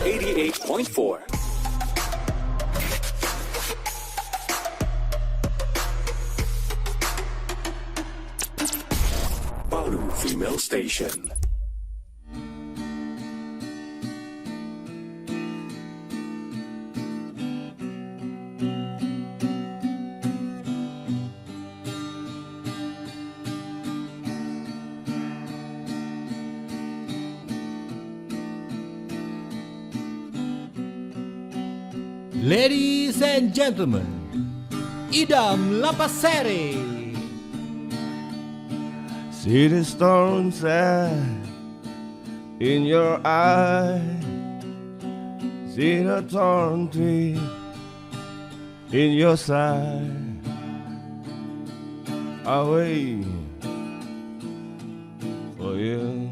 88.4 Palu Female Station. Ladies and gentlemen, Idam Lapasere. See the storm sad in your eye. See the torn tree in your side. I wait for you.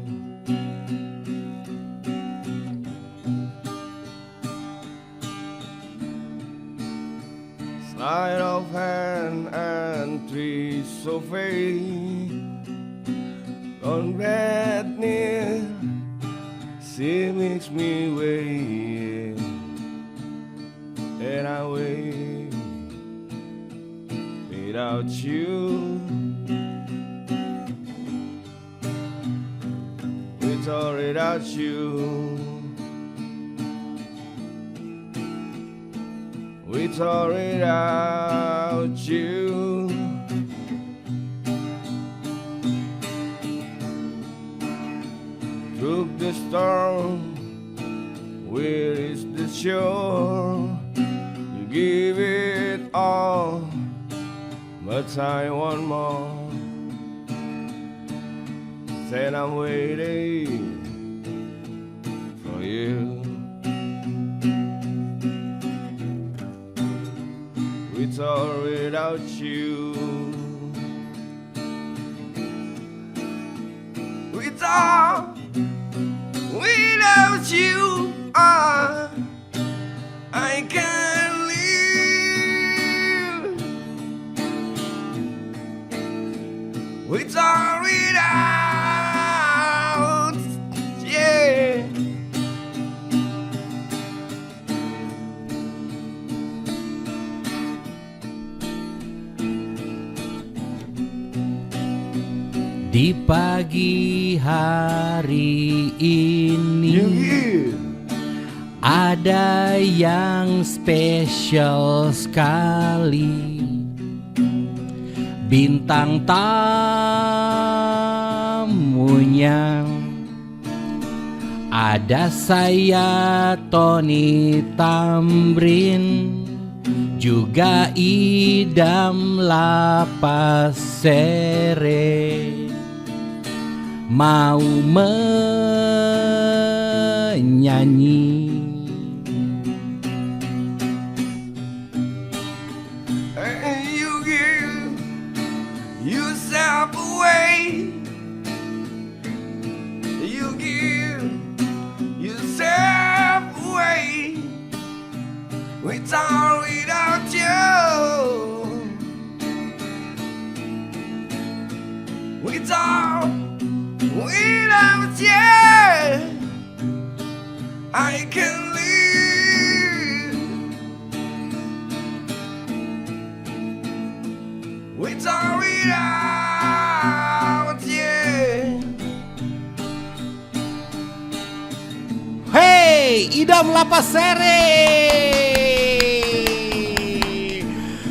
Sleight of hand and trees so fade. On red near, she makes me wait, and I wait without you. With or without you. With or without you. Through the storm, where is the shore? You give it all, but I want more. Said I'm waiting for you. With or without you. With or without you, I can't live. With or without, yeah. Di pagi hari ini ada yang spesial sekali. Bintang tamunya ada saya Tony Tambrin, juga Idam Lapasere. Mau menyanyi. You give yourself away. You give yourself away. With or without you. With or without you, I can live. With or without you. Hey, Idam Lapasere.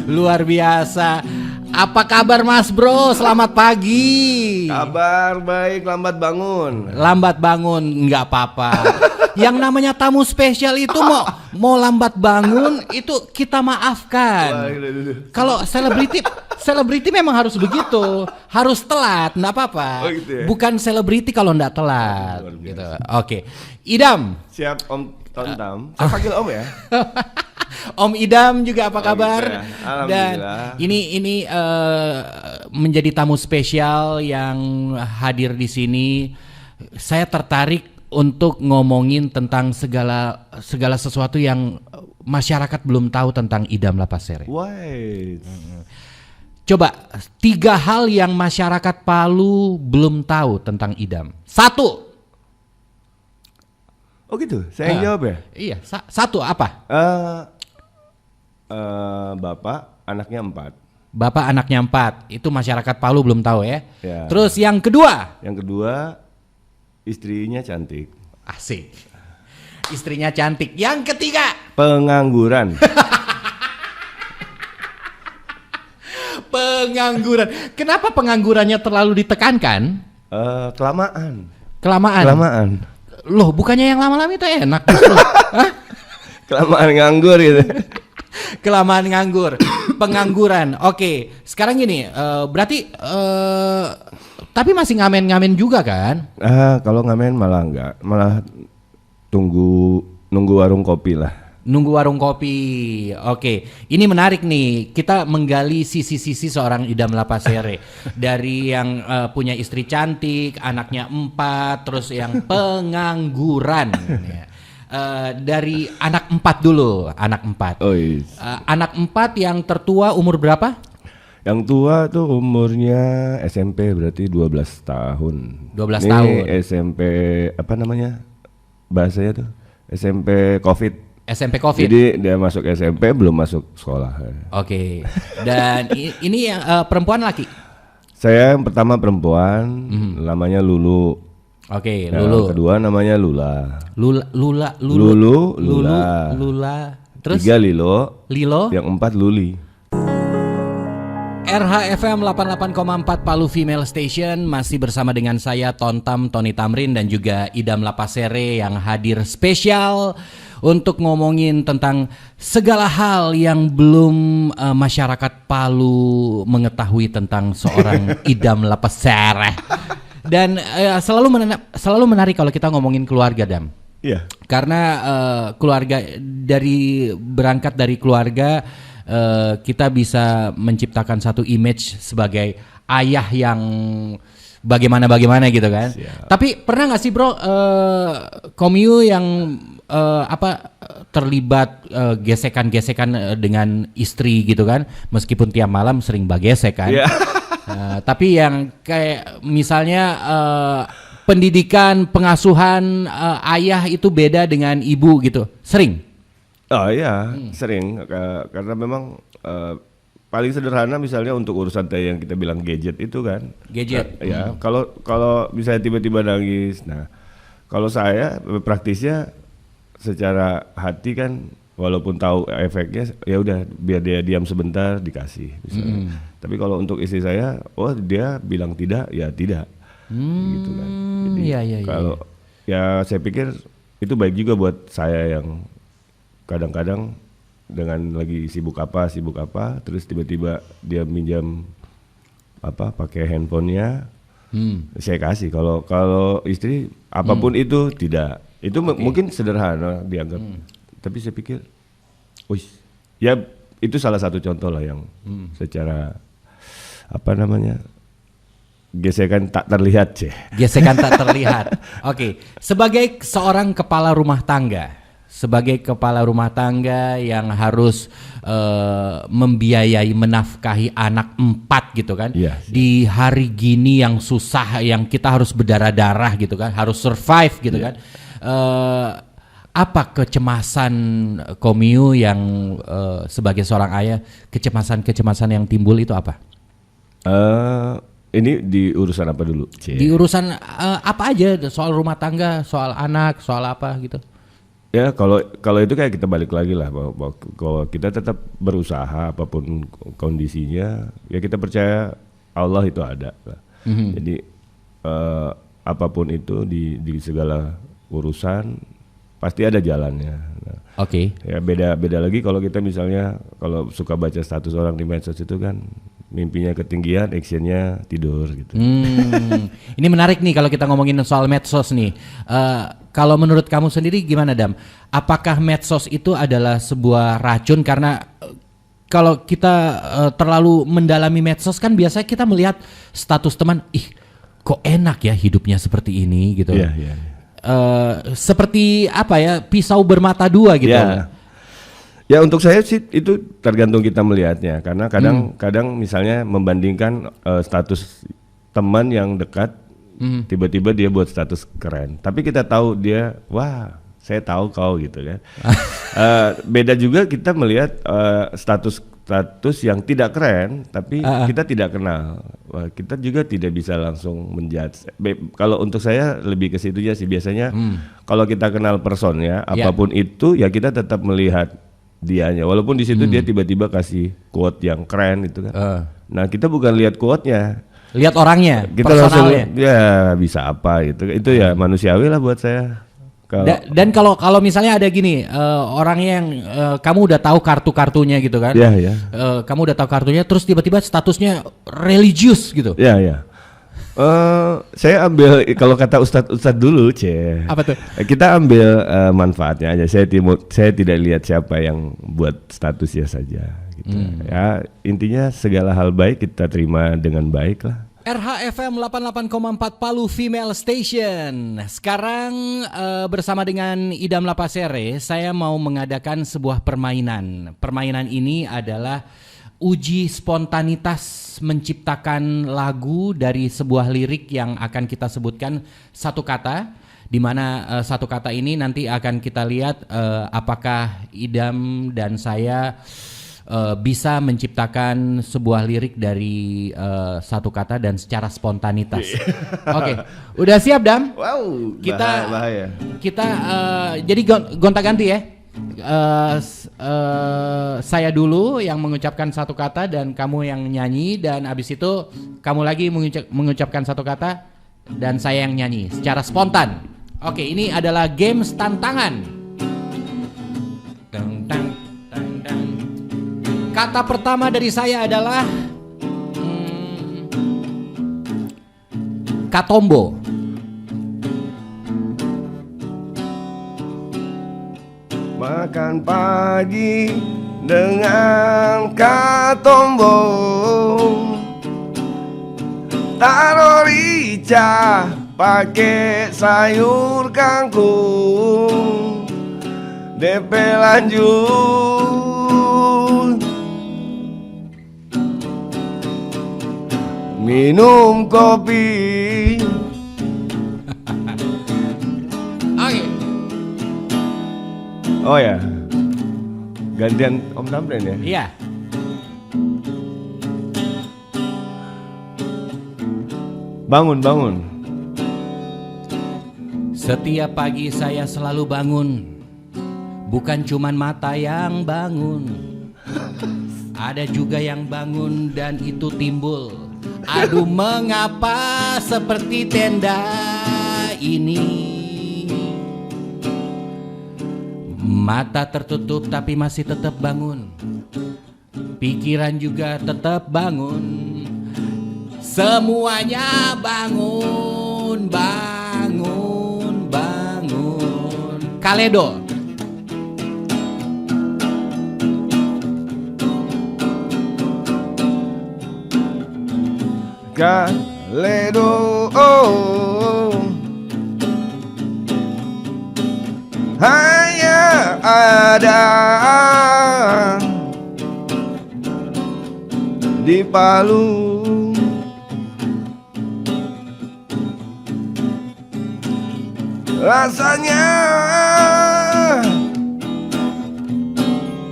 Luar biasa. Apa kabar Mas Bro? Selamat pagi. Kabar baik, lambat bangun. Lambat bangun, nggak apa-apa. Yang namanya tamu spesial itu mau lambat bangun itu kita maafkan. Kalau selebriti memang harus begitu, harus telat, nggak apa-apa. Oh, gitu ya? Bukan selebriti kalau nggak telat. Gitu. Oke, Idam. Siap Om Tontam. Saya panggil Om ya. Om Idam juga apa kabar? Gitu ya. Dan Alhamdulillah. ini menjadi tamu spesial yang hadir di sini. Saya tertarik untuk ngomongin tentang segala sesuatu yang masyarakat belum tahu tentang Idam Lapasere. Wait. Coba 3 hal yang masyarakat Palu belum tahu tentang Idam. 1. Oh gitu, saya yang jawab ya? Iya, satu apa? Bapak, anaknya 4. Bapak anaknya 4, itu masyarakat Palu belum tahu ya. Ya. Terus yang kedua? Yang kedua, istrinya cantik. Asik. Istrinya cantik. Yang ketiga? Pengangguran. Pengangguran. Kenapa penganggurannya terlalu ditekankan? Kelamaan. Kelamaan. Loh, bukannya yang lama-lama itu enak justru. Hah? Kelamaan nganggur gitu. Kelamaan nganggur. Pengangguran. Oke, sekarang gini, berarti tapi masih ngamen-ngamen juga kan? Kalau ngamen malah enggak, malah nunggu warung kopi lah. Nunggu warung kopi. Oke, ini menarik nih. Kita menggali sisi-sisi seorang Idam Lapasere. Dari yang punya istri cantik, anaknya 4, terus yang pengangguran. Ya. Dari anak 4 dulu, anak 4. Oh, iya. Anak 4 yang tertua umur berapa? Yang tua tuh umurnya SMP berarti 12 tahun. 12 Ini tahun. SMP apa namanya? Bahasanya tuh SMP Covid. SMP Covid. Jadi dia masuk SMP belum masuk sekolah. Oke. Dan ini yang perempuan laki? Saya yang pertama perempuan, namanya Lulu. Oke, Yang Lulu. kedua namanya Lula. Lula. Terus 3 Lilo. Lilo. Yang 4 Luli. RHFM 88,4 Palu Female Station masih bersama dengan saya Tony Tamrin dan juga Idam Lapasere yang hadir spesial untuk ngomongin tentang segala hal yang belum masyarakat Palu mengetahui tentang seorang Idam Lapasere. Dan selalu menarik kalau kita ngomongin keluarga, Dam. Iya. Karena keluarga berangkat dari keluarga kita bisa menciptakan satu image sebagai ayah yang bagaimana gitu kan. Siap. Tapi pernah nggak sih bro Komyu yang terlibat gesekan-gesekan dengan istri gitu kan, meskipun tiap malam sering bagesek kan. Yeah. Tapi yang kayak misalnya pendidikan, pengasuhan ayah itu beda dengan ibu gitu, sering? Oh iya, sering karena memang paling sederhana misalnya untuk urusan tadi yang kita bilang gadget itu kan. Gadget. Ya, kalau misalnya tiba-tiba nangis. Nah, kalau saya praktisnya secara hati kan walaupun tahu efeknya ya udah biar dia diam sebentar dikasih misalnya. Tapi kalau untuk istri saya, dia bilang tidak, ya tidak. Gitu kan. Jadi kalau ya saya pikir itu baik juga buat saya yang kadang-kadang dengan lagi sibuk apa terus tiba-tiba dia minjam pakai handphonenya, saya kasih. Kalau istri apapun itu tidak, itu mungkin sederhana dianggap, tapi saya pikir ya itu salah satu contoh lah yang secara gesekan tak terlihat gesekan tak terlihat. Oke. Sebagai seorang kepala rumah tangga yang harus membiayai, menafkahi anak 4 gitu kan. Iya, di hari gini yang susah, yang kita harus berdarah-darah gitu kan, harus survive gitu kan. Apa kecemasan Komyu yang sebagai seorang ayah, kecemasan yang timbul itu apa? Ini di urusan apa dulu? Di urusan apa aja, soal rumah tangga, soal anak, soal apa gitu. Ya kalau itu kayak kita balik lagi lah bahwa kita tetap berusaha apapun kondisinya, ya kita percaya Allah itu ada lah. Jadi apapun itu di segala urusan pasti ada jalannya. Nah, Oke. Ya beda lagi kalau kita misalnya kalau suka baca status orang di medsos itu kan mimpinya ketinggian, actionnya tidur gitu. Ini menarik nih kalau kita ngomongin soal medsos nih. Kalau menurut kamu sendiri gimana Dam? Apakah medsos itu adalah sebuah racun? Karena kalau kita terlalu mendalami medsos kan biasanya kita melihat status teman, kok enak ya hidupnya seperti ini gitu. Iya. Seperti apa ya, pisau bermata dua gitu. Ya untuk saya sih itu tergantung kita melihatnya, karena kadang misalnya membandingkan status teman yang dekat, tiba-tiba dia buat status keren, tapi kita tahu dia saya tahu kau gitu kan. Beda juga kita melihat status yang tidak keren, tapi kita tidak kenal. Wah, kita juga tidak bisa langsung menjudge. Kalau untuk saya lebih ke situ ya sih biasanya. Kalau kita kenal personnya, apapun itu ya kita tetap melihat dianya. Walaupun di situ dia tiba-tiba kasih quote yang keren itu kan. Nah kita bukan lihat quote-nya, lihat orangnya, kita langsung ya bisa apa gitu. Itu ya manusiawi lah buat saya. Dan kalau misalnya ada gini orang yang kamu udah tahu kartu-kartunya gitu kan, kamu udah tahu kartunya, terus tiba-tiba statusnya religius gitu. Saya ambil kalau kata ustadz dulu, apa tuh? Kita ambil manfaatnya aja. Saya tidak lihat siapa yang buat statusnya saja. Gitu. Ya intinya segala hal baik kita terima dengan baik lah. RHFM 88,4 Palu Female Station. Sekarang bersama dengan Idam Lapasere, saya mau mengadakan sebuah permainan. Permainan ini adalah uji spontanitas menciptakan lagu dari sebuah lirik yang akan kita sebutkan satu kata, di mana satu kata ini nanti akan kita lihat apakah Idam dan saya bisa menciptakan sebuah lirik dari satu kata dan secara spontanitas. Oke, udah siap Dam? Wow, bahaya. Kita jadi gonta-ganti ya. Saya dulu yang mengucapkan satu kata dan kamu yang nyanyi, dan abis itu kamu lagi mengucapkan satu kata dan saya yang nyanyi secara spontan. Oke, ini adalah games tantangan. Kata pertama dari saya adalah katombo. Makan pagi dengan katombo, taruh rica pakai sayur kangkung, DP lanjut minum kopi. Oke. Oh ya, gantian Om Tamrin ya? Iya. Bangun. Setiap pagi saya selalu bangun, bukan cuman mata yang bangun, ada juga yang bangun dan itu timbul. Aduh, mengapa seperti tenda ini? Mata tertutup tapi masih tetap bangun, pikiran juga tetap bangun, semuanya bangun. Kaledo. Kaledo, hanya ada di Palu. Rasanya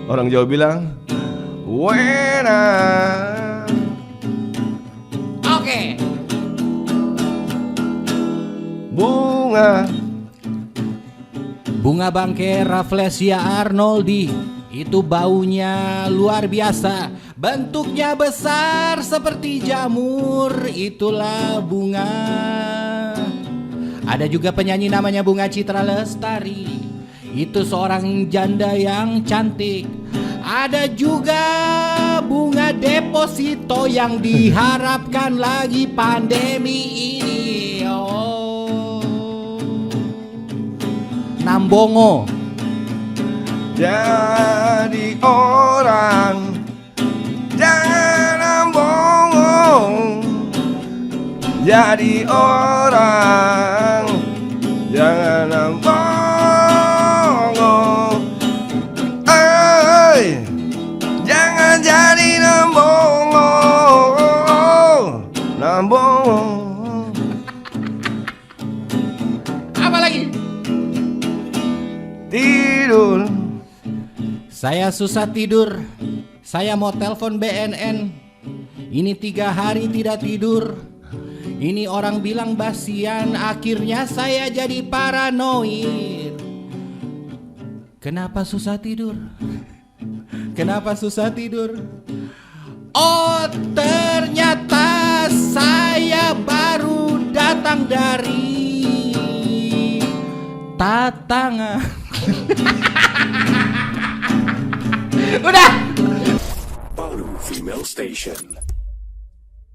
orang Jawa bilang wena. Oke. Bunga bangke Rafflesia arnoldi, itu baunya luar biasa, bentuknya besar seperti jamur, itulah bunga. Ada juga penyanyi namanya Bunga Citra Lestari, itu seorang janda yang cantik. Ada juga bunga deposito yang diharapkan lagi pandemi ini. Nambongo. Jadi orang jangan nambongo, jadi orang jangan nambongo, jangan jadi nambongo. Apa lagi? tidur. Saya susah tidur. Saya mau telepon BNN. Ini 3 hari tidak tidur. Ini orang bilang basian. Akhirnya saya jadi paranoid. Kenapa susah tidur? Kenapa susah tidur? Oh, ternyata saya baru datang dari Tatangan. Baru Female Station.